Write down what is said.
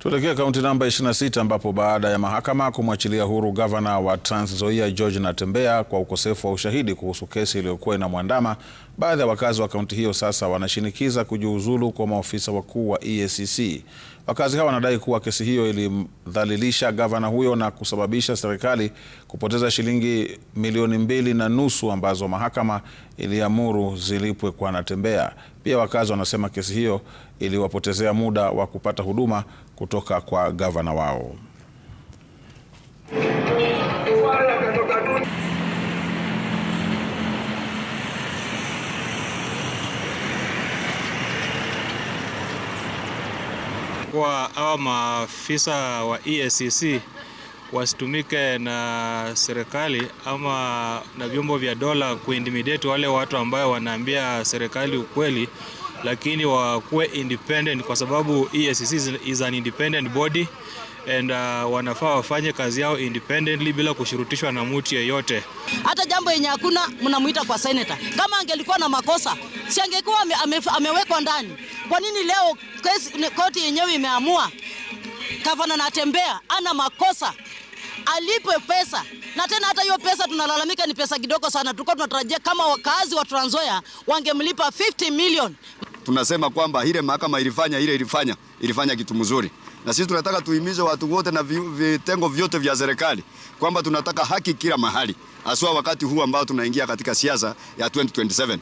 Tuelekea kaunti namba 26 ambapo baada ya mahakama kumwachilia huru gavana wa Trans Nzoia George Natembeya kwa ukosefu wa ushahidi kuhusu kesi iliyokuwa inamwandama, baadhi ya wakazi wa kaunti hiyo sasa wanashinikiza kujiuzulu kwa maofisa wakuu wa EACC. Wakazi hawa wanadai kuwa kesi hiyo ilimdhalilisha gavana huyo na kusababisha serikali kupoteza shilingi milioni 2.5 ambazo mahakama iliamuru zilipwe kwa Natembeya. Pia wakazi wanasema kesi hiyo iliwapotezea muda wa kupata huduma kutoka kwa gavana wao. Kwa hawa maafisa wa EACC wasitumike na serikali ama na vyombo vya dola kuintimidate wale watu ambao wanaambia serikali ukweli, lakini wakuwe independent, kwa sababu EACC is an independent body and wanafaa wafanye kazi yao independently bila kushurutishwa na mtu yeyote. Hata jambo yenye hakuna mnamuita kwa senator. Kama angelikuwa na makosa, si angekuwa amewekwa ndani. Kwa nini leo koti yenyewe imeamua gavana Natembeya ana makosa, alipwe pesa? Na tena hata hiyo pesa tunalalamika ni pesa kidogo sana. Tulikuwa tunatarajia kama wakazi wa Trans Nzoia wangemlipa 50 million. Tunasema kwamba ile mahakama ilifanya kitu mzuri. Na sisi tunataka tuhimize watu wote na vitengo vyote vya serikali kwamba tunataka haki kila mahali, haswa wakati huu ambao tunaingia katika siasa ya 2027.